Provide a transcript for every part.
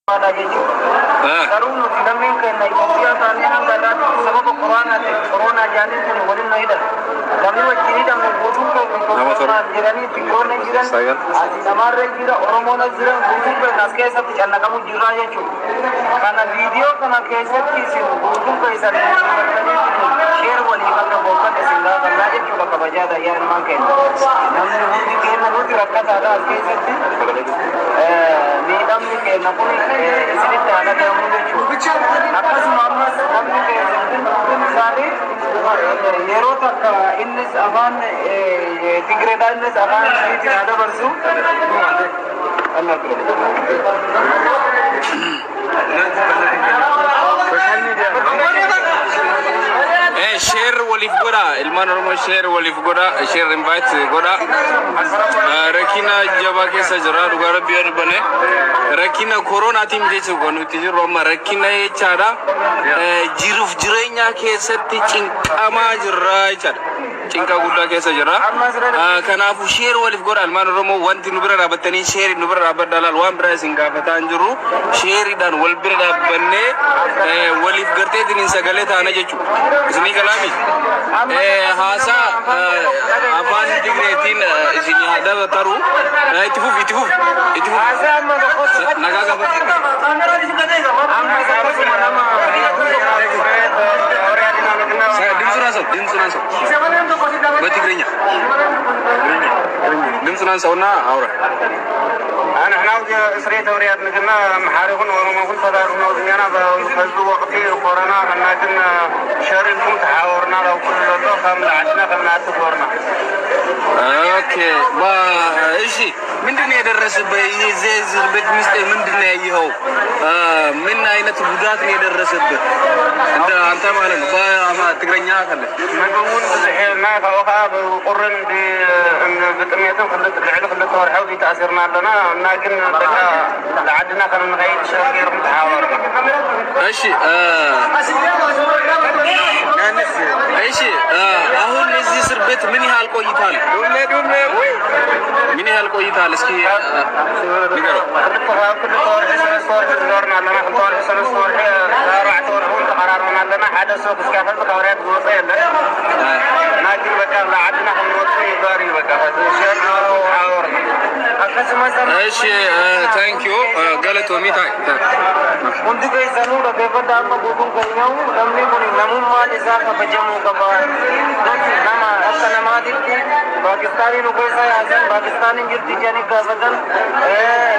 ada jechu. Karun namin kay na Ethiopia tani ang dala sa corona jani ko wala na ida. Kami wajiri dang bodung ko corona jirani tingko na jiran. Adi namare jira oromo na jiran bodung ko naske sa channa kamu jira jechu. Kana video kana kese kisi bodung ko isa share wali kana boka de singa kana jechu ka bajada yar manken. Namne hundi ke na hundi rakka tada kese Nidam ni ke na pun isini ada yang menunjuk. Akas Muhammad kami ke sari yero tak innis avan tigredan innis avan ini ada bersu. Allah share walif goda ilman romo share walif goda share invite goda rakina jaba ke sajara dugara biar bane rakina corona tim jechu gonu tijir roma rakina e chada jiruf jirenya ke setti cinkama jirra chada cinka gulla ke sajara kana fu share walif goda ilman romo wanti nubra rabatani share nubra rabadalal wan bra singa fatanjuru share dan wal birda banne walif garte din sagale tana jechu isni kalami hasa aban digretin isini hada taru itifu hasa naga ga dimsunan so batigrenya dimsunan sauna aura أنا هناك إسرائيل ورياض نجنا محاربون ورمون صدر ونوزينا بفضل وقت كورونا كنا جنا شهر كم تحاورنا لو كل لو خم لعشنا خم نعتبرنا. أوكي با إيشي من دنيا درس بي زيز بيت مست من دنيا يهو من أين تبودات ندرس بيت أنت مالن با ما تقرنيا كله. ما بقول بزحنا كوخا بقرن دي بتميتهم خلت العلق خلت صور حوضي تأثيرنا لنا لكن عندنا كان نغير شغير متحاور. أشي أشي أهون نزي سربت مني هالكو يثال. مني هالكو يثال اسكي نقرأ. كل صور صورنا لنا صور راح صور هون قرارنا لنا حدث وكسكافل بكورات بوصيل. لكن بكا عندنا هم نوصي داري بكا شغير متحاور. أشي thank you غلطو ميتاي untuk kesan udah bebas apa bukan kayaknya kami pun namun malah saya berjamu kabar nama asal nama itu Pakistani nukai saya asal Pakistani jadi jani kawasan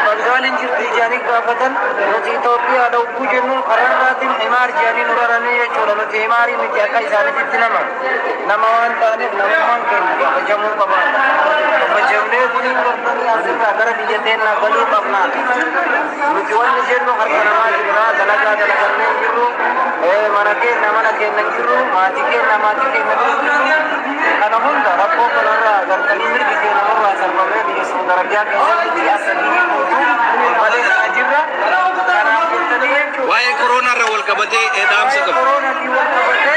Bengali jadi jani kawasan nanti Ethiopia ada ujian karena nanti Himar jani nurani ya coba nanti Himar ini jaga isane jadi nama wanita nama mungkin berjamu kabar berjamu ini bertani asal agar dijaten nak beli kapna tujuan jenuh harga nama jira dalaga nengiru manake nengiru matike kana hunda rappo kalara agar kalimir ke nama sarvame di sundaragya ke biasa di bale ajira kana putani why corona rawal kabate edam sakab corona di wal kabate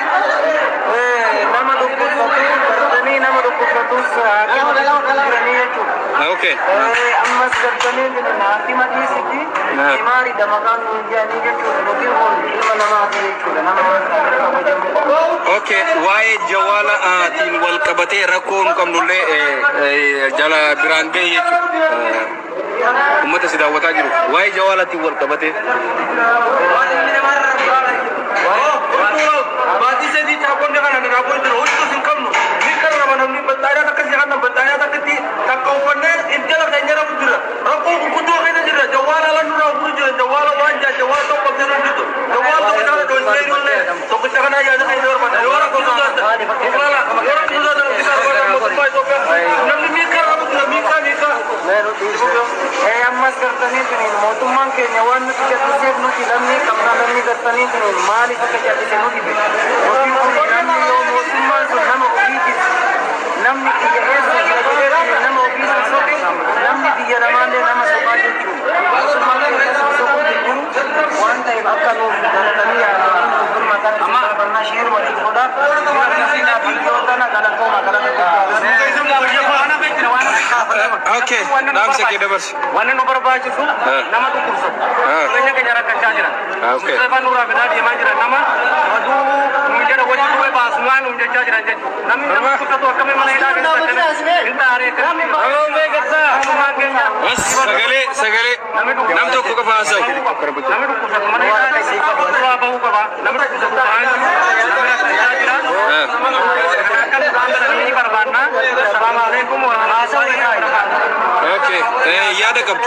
nama dukku bertani nama dukku status okay amma sarvame di nati mati siti Imari damakan menjadi jujur lebih boleh nama jujur nama okay why jawala tin wal kabate rakon kam dulle jala birande yetu ummata sida wata jiru why jawala tin wal kabate बाती से दी चापों ने कहा ना रापों इधर हो तो सिंकम नो निकल रहा ना नहीं बताया था किसी का ना बताया था कि तक ऊपर ने इनके लग जाएंगे ना बुद्ध रापों को कुछ होगा नहीं जिरा जवाल आला नूरा बुद्ध जवाल वांजा जवाल तो कब जरूर जितो जवाल तो बचा तो इसलिए उन्हें तो कुछ करना याद नहीं दौर बना जवाल को तो जाता इकराला जवाल को तो जाता किसी का बड़ा मुद्दा तो क्या नम्मी मिका बुद्ध मिका मैं अम्मस करता नहीं तो मोतुमान के नवान में किसी दूसरे नु की नम्मी कमरा नम्मी करता नहीं तो माल इसे क्या किसी नु की नम्मी लो मोतुमान तो नम ओबीज नम्मी की ये नम ओबीज सोके नम्मी की ये रमाने नम सोबाजी क्यों मोतुमान के सोके क्यों वन टाइम आपका लो तनी अम्मा करना शेयर वाली खुदा किसी ना वीडियो का ना गलत को Okay, dhaamsa kee dabarsi. Wanni nu barbaachisu nama dhukkubsatu. Jireenya keenya rakkachaa jira. Okay. Sirba nurraa fidaa deemaa jira nama aduu miidhagina wajji ture baasumaan jechaa jiran jechuudha. Namni nama dhukkubsatu akkamiin mana hidhaa keessatti hin taaree akkamiin Bas sagalee nam tokko qofa haasa'u. namni dhukkubsatu mana hidhaa keessatti duraa bahuu qaba. Namni dhukkubsatu ta'an namni rakkachaa jira. Akkan isaan badanii ni barbaanna. Salaamu alaikum wa rahmatullahi. Okay, yaada qabdu.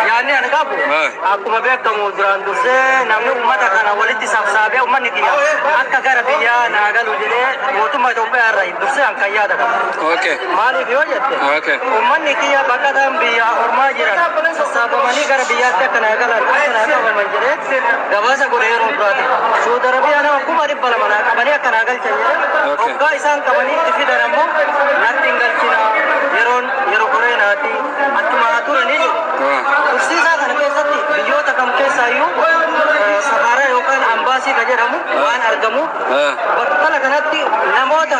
Yaanni ani qabu akkuma beekamu duraan dursee namni uummata kana walitti saabsaabee uummanni kiyya akka gara biyyaa naa galu jedhee mootummaa Itoophiyaa irraa dursee an kan yaada qabu. Okay. Maaliif yoo jette Okay. uummanni kiyya bakka ta'an biyya ormaa jiran sassaabamanii gara biyyaatti akka naa galan akka naa qabaman jedhee gabaasa godhe yeroo duraati. Suudi Arabiyaa nama 200 naa qabanii akka naa galchan jedhee hoggaa isaan qabanii itti fidan ammoo natti hin galchina yeroo koree naati attuma turanii jiru. Tursiisaa kana keessatti biyyoota kam keessaayyuu safaraa yookaan ambaasii ka jedhamu waan argamu bakka kanatti namoota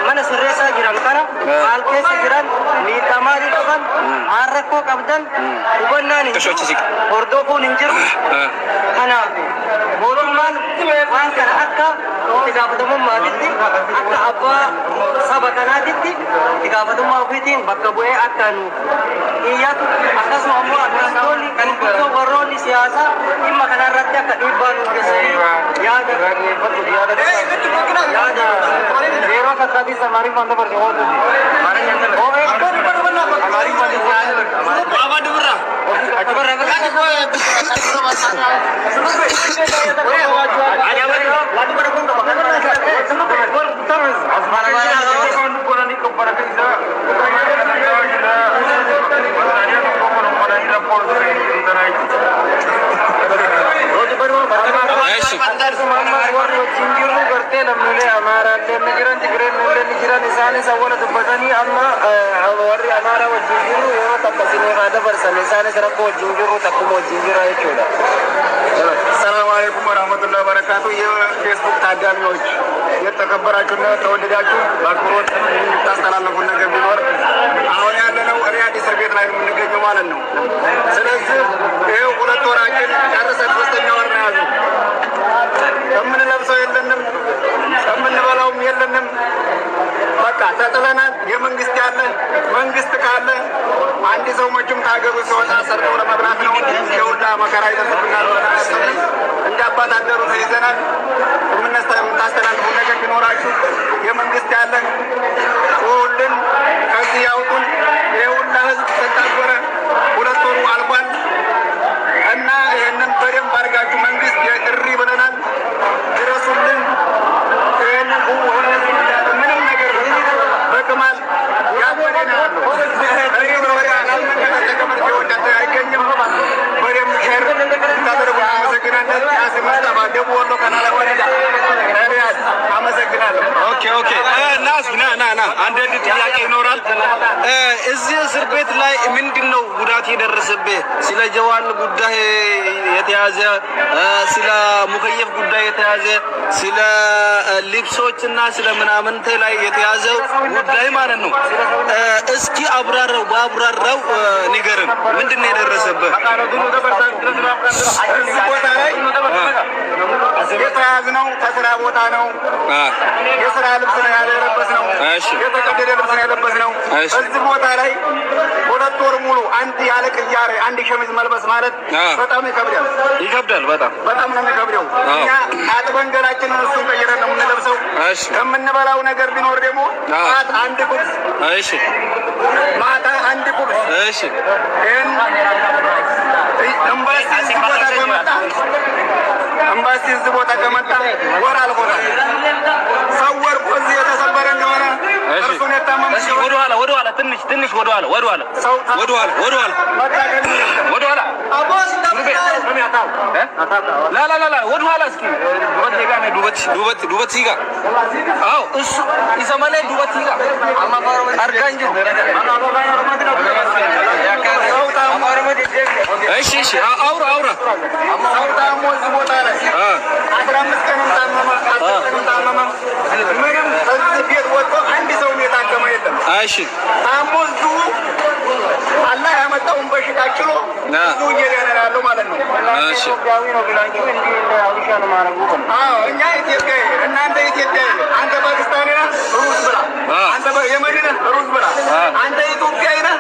mana sirreessaa jiran kana maal keessa jiran miidhaa maalii qaban maal rakkoo qabdan hubannaan hin jiru hordofuun hin jiru. Kanaaf mootummaan waan kana akka itti gaafatamummaatitti akka abbaa saba kanaatitti itti gaafatamummaa ofiitiin bakka bu'ee akka nu iyyatu akkasuma ammoo administraatoonni kan warroonni siyaasaa dhimma kanarratti akka dhiibbaa nu geessanii yaada yeroo tattaabii samarii wanta barsiisaa ሰላም አለይኩም ወራህመቱላሂ ወበረካቱ። የፌስቡክ ታዳሚዎች የተከበራችሁና ተወደዳችሁ በአክብሮት የምታስተላልፉ ነገር ቢኖር አሁን ያለነው ሪያድ እስር ቤት ላይ ነው የምንገኘው ማለት ነው። ስለዚህ ይኸው 2 ወራችን ጨርሰን 3ኛ ወር ነው ያዘው። ከምንለብሰው የለንም፣ ከምንበላውም የለንም። በቃ ተጥለናል። የመንግስት ያለ መንግስት ካለ አንድ ሰው መቼም ከሀገሩ ሲወጣ ሰርተው ለመብላት ነው። የሁላ መከራ ይደርስብናል። እንደ አባት አደሩ ተይዘናል። የምታስተላልፉ ነገር ቢኖራችሁ የመንግስት ያለን ሁልን ከዚህ ያውጡን። የሁላ ህዝብ ተታጎረ 2 ወሩ አልፏል እና ይህንን በደንብ አድርጋችሁ መንግስት የጥሪ ብለናል፣ ድረሱልን። ይህንን ምንም ነገር በቅማል ያጎደና አይገኝም። በደንብ ሸር ታደርጉ አመሰግናለን። ያስመጣ ደቡብ ወሎ ከናላ ወረዳ ሪያድ አመሰግናለሁ። ኦኬ ና አንድ ጥያቄ ይኖራል። እዚህ እስር ቤት ላይ ምንድነው ጉዳት የደረሰብህ? ስለ ጀዋን ጉዳይ የተያዘ፣ ስለ ሙከየፍ ጉዳይ የተያዘ፣ ስለ ልብሶችና ስለ ምናምንተ ላይ የተያዘው ጉዳይ ማለት ነው። እስኪ አብራራው፣ በአብራራው ንገረን። ምንድነው የደረሰብህ? እዚህ ቦታ ላይ የተያዝነው ከስራ ቦታ ነው። የስራ ልብስ ነው ያለበስነው። የተቀደደ ልብስ ነው ያለበስነው። እዚህ ቦታ ላይ 2 ወር ሙሉ አንድ ያለ ቅያሬ አንድ ሸሚዝ መልበስ ማለት በጣም ይከብዳል። በጣም ነው የሚከብደው። እኛ አጥበን ገላችንን እሱን ቀይረን ነው የምንለብሰው። የምንበላው ነገር ቢኖር ደግሞ ማታ አንድ ቁርስ፣ ማታ አንድ ቁርስ። ይህን እምባሲ እዚህ ቦታ ከመጣ ወር አልፎታል። ሰው ወርቁ እዚህ የተሰበረ እንደሆነ እርሱን የታመመ ወደኋላ ትንሽ ወደኋላ ላ ወደኋላ እስኪ ዱበት ሲጋ አዎ እሱ ይሰማለ ዱበት ሲጋ አርጋንጂ እሺ አውራ ሰው ታሞ እዚህ ቦታ ላይ 15 ቀን ታመመ፣ 10 ቀን ታመመ። ምንም እዚህ ቤት ወጥቶ አንድ ሰው የታከመ የለም። እሺ አሞዙ አላህ ያመጣውን በሽታ ችሎ ብዙ እየዳነ ያለው ማለት ነው። እሺ ኢትዮጵያዊ ነው ብላችሁ እንዲህ አውሻ ነው ማረጉ። አዎ እኛ ኢትዮጵያዊ፣ እናንተ ኢትዮጵያዊ፣ አንተ ፓኪስታኒ ነህ ሩዝ ብላ፣ አንተ የመን ነህ ሩዝ ብላ፣ አንተ ኢትዮጵያዊ ነህ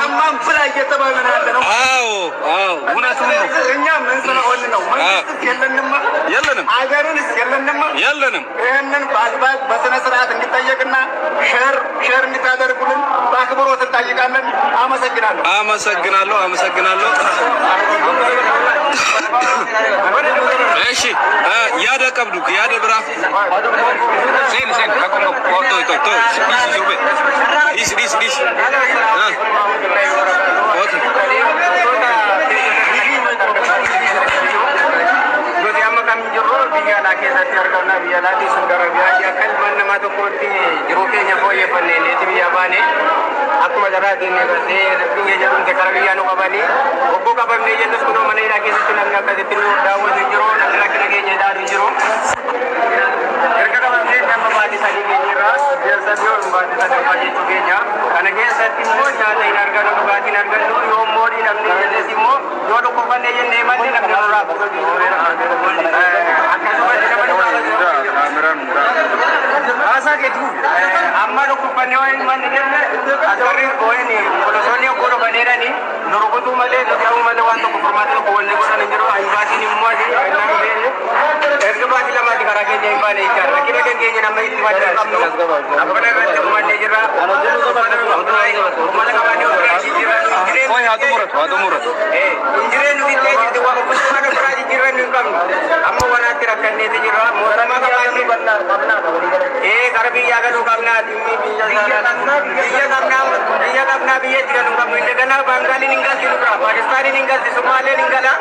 አማን ብላ እየተባለ ነው ያለ ነው። አዎ አዎ እውነቱን ነው። እኛ ምን ስለሆን ነው? መንግስት የለንም፣ አገርንስ የለንም። ይህንን በአግባብ በስነ ስርዓት እንዲጠየቅና ሸር እንድታደርጉልን በአክብሮት እንጠይቃለን። አመሰግናለሁ። እሺ ያደ ቀብዱክ ያደ ብራ ሴን አቆም ቶ ዲስ ኦኬ biyya alaa keessatti argamna. Biyya alaatii sun gara biyyaa akka ilmaan namaa tokkotti jiruu keenya fooyyeffannee neeti biyyaa baane akkuma jaraatiin gartee biyya jedhamte kara biyyaa nu qabanii obboo qabamnee jennus kunoo mana hidhaa keessatti namni akkasitti nu daawwatu jiru, namni rakkina keenya ilaalu jiru. Erga qabamnee nama baadisanii keenyarraa deemsa biyyoon baadisanii jechuu keenya kana keessatti immoo nyaata hin argannu, dhugaatii hin argannu, yoo immoo dhiidhamnee jennes immoo yoo dhukkubannee jennee malee namni nurraa Asa ketu, amma dhukkubbanne waan manni jenne asirri gooyini polisonni oggolo baneera ni nurukutu malee nuti malee waan tokko furmaata tokko wanne godhan jiru ayibaatiin immoo ati namni beene erga baati lamaati karaa keenya hin baane jecha rakkina keenya nama itti madda qabnu akka bada kan dhumannee jirra ummata qabaannee ofirraa jirra Oi, hatu murat. Injireen nuti illee jirti waan uffata ofirraa jijjiirran hin qabnu amma wanaatti rakkanneeti jirra mootummaa qabaannee gara biyya galuu qabnaa biyya qabnaa biyya itti galuu qabnu inni ganaa baangaaliin hin galti nurraa Pakistaaniin hin galti Sumaaleen hin gala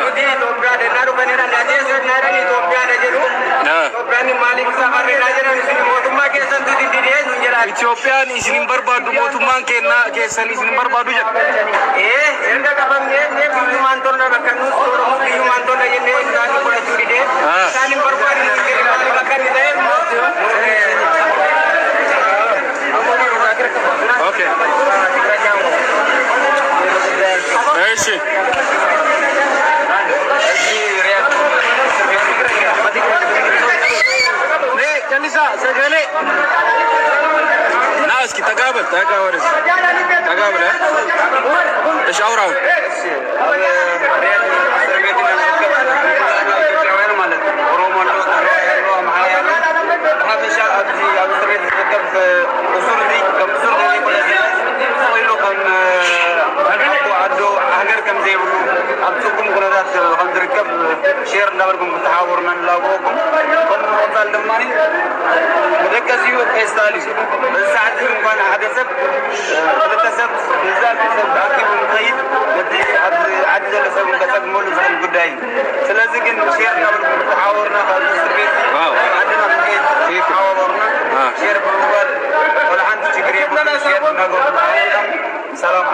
nuti Itoophiyaa dennaa dhufaniidha naadheessannaadan Itoophiyaadha jedhu Itoophiyaan maaliif isaa barreedaa jedhan isin mootummaa keessan tuti didee nun jedha Itoophiyaan isin hin barbaaddu mootummaan keessan isin hin barbaadu jedha erga qabamnee biyyumaan tolna bakka nuus Oromoo biyyumaan tolna jennee isaan godhachuu didee isaan hin barbaadu maaliif akka inni ta'e Okay. Eşi. Ne? Canisa, segale. Naski, tagabel. Tagabel, ha? Eşavra. شير نبركم تحاورنا نلاقوكم كم وصل دماني مدكزيو استالي الساعات كمان حدثت تلتسب نزال تسب أكيد مخيب بدي عدد لسب كسب مول زين قداي سلازم كن شير نبركم تحاورنا هذا السبيل عندنا مكين تحاورنا شير بروبر ولا عند تجري بدنا شير نقول ሰላም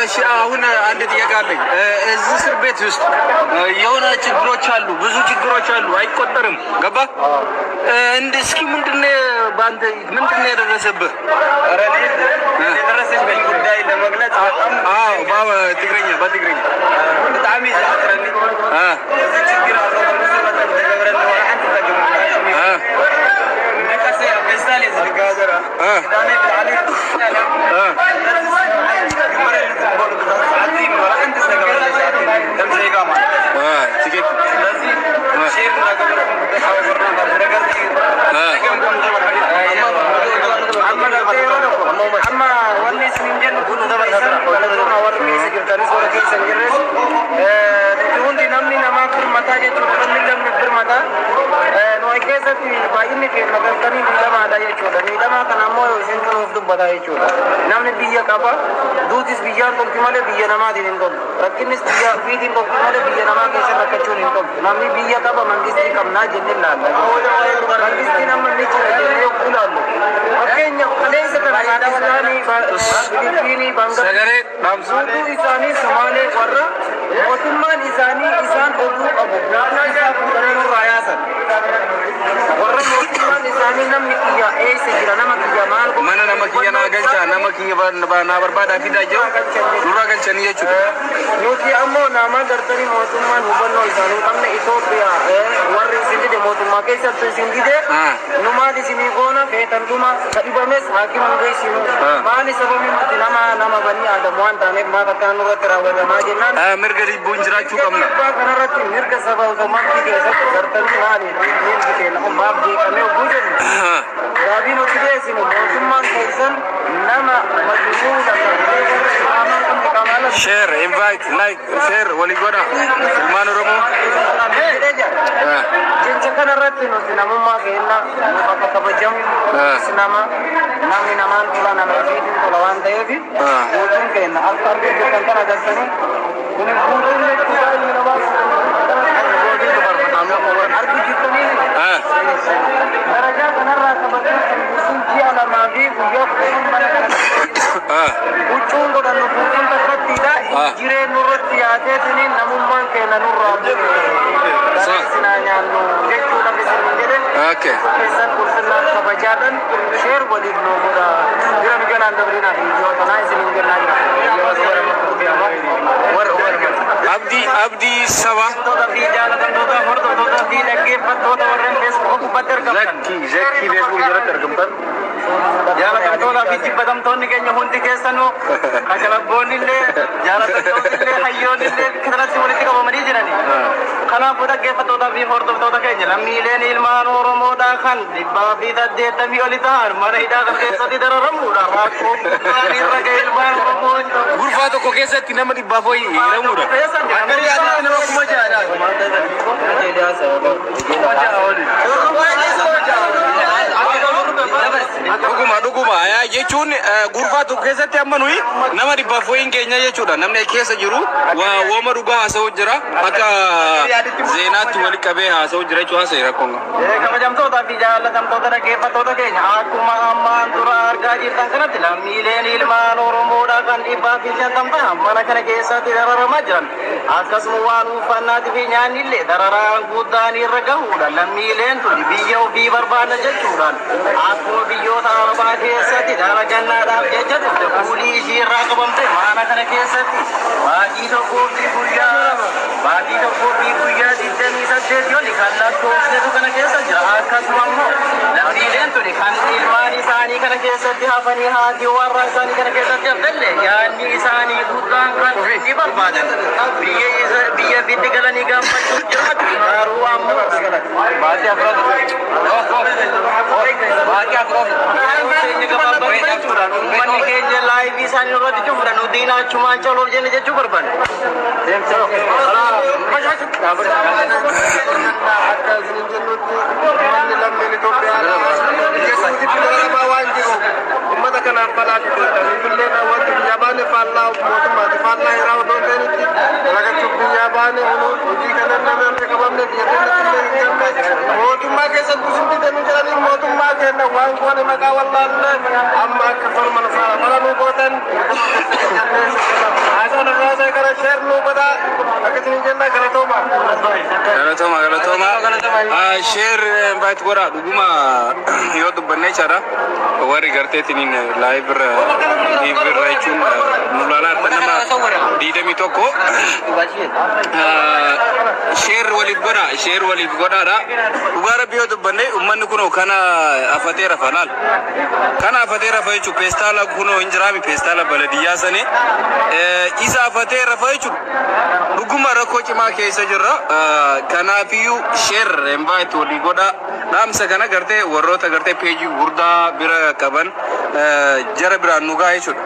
እሺ አሁን አንድ ጥያቄ አለኝ። እዚህ እስር ቤት ውስጥ የሆነ ችግሮች አሉ፣ ብዙ ችግሮች አሉ፣ አይቆጠርም። ገባ እስኪ ምንድነው ባንተ ምንድነው የደረሰብህ? ኧረ የደረሰብኝ ጉዳይ ለመግለጽ በጣም በትግርኛ በጣም ይዛትረኒ እዚህ ችግር አለው ተገብረን ነው አንተ ተገብረን ነቀሰ ፈይሳል የዝጋዘራ ዳሜ ብላሊ namni biyya qaba duutis biyyaan tolti malee biyya namaatiin hin toltu rakkinnis biyya ofiitiin tolti malee biyya namaa keessa rakkachuun hin toltu namni biyya qaba mangistii qabnaa jennee ilaalla mangistii nama ni jira jennee yoo ilaallu fakkeenyaaf kaleessa kana Pakistaanii Filipiinii Bangladesh suutuu isaanii Somaalee warra mootummaan isaanii isaan oduu qabu naannoo isaa fuudhanii nurraa yaasan warra mootummaan isaanii namni kiyya eessa jira nama kiyya maal mana nama kiyya naa galchaa na barbaada fidaa jiru dura galchanii jechuudha. Nuti ammoo nama gartanii mootummaan hubannoo isaanii qabna Itoophiyaa warri isin dide mootummaa keessatti isin dide numaat isinii goona feetanduma kadhibames haakiman geessinu maali sababii nuti nama banii aadamu waan taaneef maaf akkaan nurratti raawwatamaa jennaan mirga dhibbuun jiraachuu qabna. Kanarratti mirga saba uummatni keessatti gartanii maali mirgi keenya maaf jeeqamee oguu jennu gaabii nuti geessinu mootummaan keessan nama majmuudha share invite like share wali goda ilmaan oromoo jecha kanarratti nuti namummaa keenya nu bakka kabajamu namni namaan tola nama ofiitiin tola waan ta'eef mootummaan keenya akka argatan kana agartanii kun fuudhuun jechuudha inni namaa argi jirtanii darajaa kanarraa kabajamu ji'a lamaa fi guyyaa kudhan mana kana huccuun godhannu fuudhuun takkattiidha jireen nurratti yaadeetini namummaan keenya nurraa sinaa nyaannu jechuudha bisin jedhe keessan ulfinnaan kabajaadhan sheer waliif nuu godha bira migalaan dabrinaaf ijootanaa isinin jennaa abdii saba fi jaalatamtoota hordoftoota fi dhaggeeffattoota warreen feesbuuk gubbatti argamtan zakki feesbuuk jalatti argamtan jaalatamtoota fi jibbatamtoonni keenya hundi keessanuu kashalabboonni illee jaalatamtoonni illee hayyoonni illee kanatti walitti qabamanii jirani kanaafuu dhaggeeffattoota fi hordoftoota keenya lammiileen ilmaan oromoodhaa kan 180 oli ta'an mana hidhaa kan keessatti dararamuudha rakkoo guddaan irra ga'e ilmaan oromoo gurfaa tokko keessatti nama 100 ho'i hiramuudha. Akka yaadatti nama kuma jaadha. Dhuguma jechuun gurfaa tokko keessatti amma nuyi nama 100 ho'iin keenya jechuudha. Namni keessa jiru wooma dhugaa haasa'u jira akka zeenaatti wali qabee haasa'u jira jechuudha haasa'e rakkoon. Kabajamtoota fi jaalatamtoota dhaggeeffattoota keenya akkuma ammaan dura argaa jirtan kanatti lammiileen ilmaan oromoodhaa kan 150 ta'an mana kana keessatti dararamaa jiran akkasuma waan uffannaatii fi nyaanni illee dararaan guddaan irra gahuudha lammiileen tuni biyya ofii barbaada jechuudhaan akkuma biyyoota arabaa keessatti dalagannaadhaaf jecha turte fuulii ishii irraa qabamte mana kana keessatti baatii tokkoo fi guyyaa 28 yoli kan lakkoofsitu kana keessa jira akkasuma immoo lammiileen tuni kan ilmaan isaanii kana keessatti hafanii haati warra isaanii kana keessatti hafdalle yaadni isaanii guddaan kan itti barbaadan biyya fitti galanii gammachuuf jiraatu garuu ammoo baatii afran uummanni keenya laayivii isaanii irratti cufuudhaan nutiin achumaan coluuf jenne jechuu barbaanne. Akka isin jennutti uummanni lammiin Itoophiyaa waan jiru uummata kanaaf balaa fidee billee wanti biyya baane faallaa mootummaati faallaa hiraa otoo hin ta'initti dalagachuuf biyya baane hojii kana namni qabamne biyya keenyatti mootummaa keessatti isin jedhanii jiranii mootummaa keenya waan goone maqaa wallaalle amma akka falman fala nuu gootan haasaan irraa gara sheer nuu godha akka isin jenna galatooma. Share invite godha dhuguma yoo dubbanne jira warri garteetiin live irra jechuun nu laalaa nama 21 share waliif godhaadha dhugaa rabbi yoo dubbanne uummanni kun kana afatee rafa laal kana afatee rafa jechuun peestaala kunoo hin jiraami peestaala baladiyyaa sanii isa afatee rafa jechuun dhuguma rakkoo cimaa keessa jirra kanaafiyyuu share invite walii godha dhaamsa kana gartee warroota gartee peejii gurdaa bira qaban jara biraan nu ga'a jechuudha.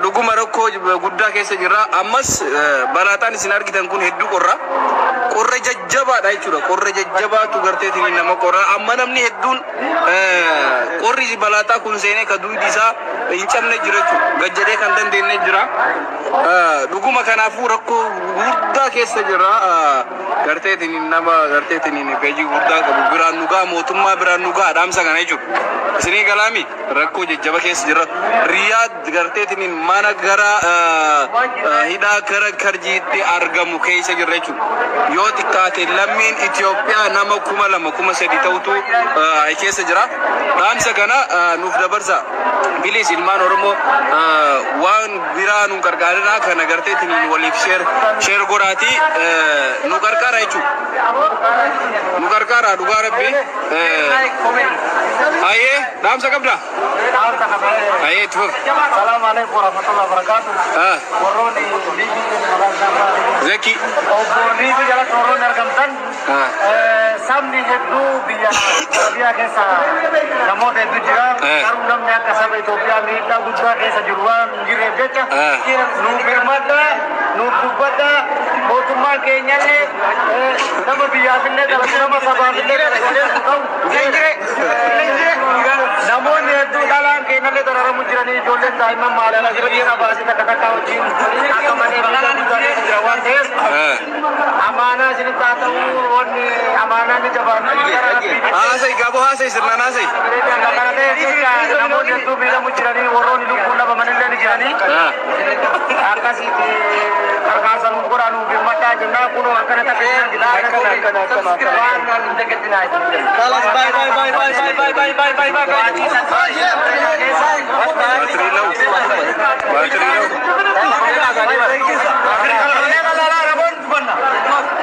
Dhuguma rakkoo guddaa keessa jirra ammas balaataan isin argitan kun hedduu qorra jajjabaadha jechuudha. Qorra jajjabaatu garteetiin nama qorra amma namni hedduun qorri balaataa kun seenee ka duudi isaa hin cabne jira jechuudha. Gajjadee kan dandeenye jira. Dhuguma kanaafuu rakkoo guddaa keessa jira garteetiin nama garteetiin gaji guddaa qabu biraan nugaa mootummaa biraan nugaa dhaamsa kana jechuudha. Isinii galaami rakkoo jajjaba keessa jira. Riyaad garteetiin mana gara hidhaa gara karjiitti argamu keessa jira jechuudha. Yoo xiqqaate lammiin Itoophiyaa nama 2,000 ta'utu keessa jira. Dhaamsa kana nuuf dabarsa. Bilis ilmaan Oromoo waan biraa nu gargaaraa kana garteetiin waliif sheer godhaati nu gargaara jechuudha. Nu gargaara dhugaa rabbi. Aye, dhaamsa qabda? Aye, tuuf. Assalamu alaikum warahmatullahi wabarakatuh. Warroonni Zeki. obboonni jala tooroon argamtan sabni hedduu biyya keessa namoota hedduu jira. Garuu namni akka saba Itoophiyaa miidhaa guddaa keessa jiru waan jirreef jecha nu birmadha, nu dubbadha. Mootummaan keenyallee nama biyyaafillee dhalatu nama sabaafillee dhalatu namoonni hedduu dhalaan keenyallee dararamu jiranii ijoolleen daa'imman maalala jireenya baasii takka takka wajjin akka malee miidhaa guddaa keessa jira waan ta'eef amaanaa isinitti haa ta'u wanni amaanaa ni jabaatu. Haasai gabo haasai sirnaan haasai. Kana ta'eef jecha namoonni hedduu miidhamu jiranii warroonni lubbuun dhabamanillee ni jiranii akkasitti gargaarsa nuuf godhaa nuuf birmadhaa jennaa kunoo akkana taphee jira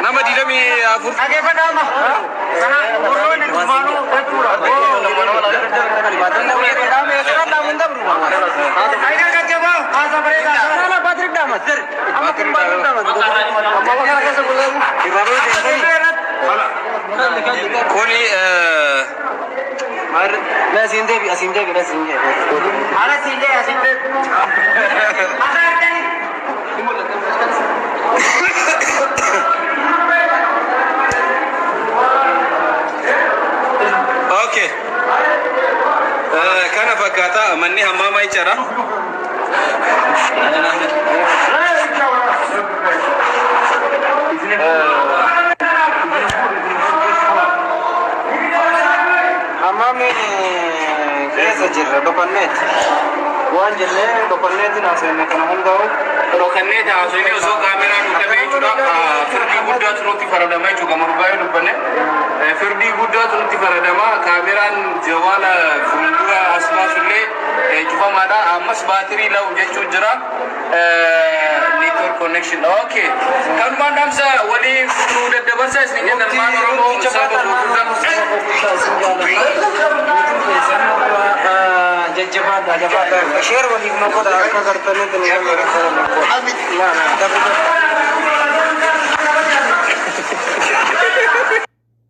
nama didami afur kuni Nasin devi. Okay. Kana fakkaata manni hammaamaa jechaadha. Hammamni keessa jirra dokonneeti. Waan jennee dokonneetiin haasofne kana hundaa'u. Dokonneeti haasofne osoo kaameraan nu qabee jechuudha. Firdii guddaatu nutti faradama jechuudha. Murbaayee dubbanne. Firdii guddaatu nutti faradama. Kaameraan jawaala fuuldura asmaasullee cufamaadha. Ammas baatirii la'u jechuun jira. Network connection. Okay. Kanumaan dhaamsa waliin nu daddabarsa isin jenna ilmaan Oromoo saba jajjabaadha. Sheer waliif noqoda akka gartaniitiin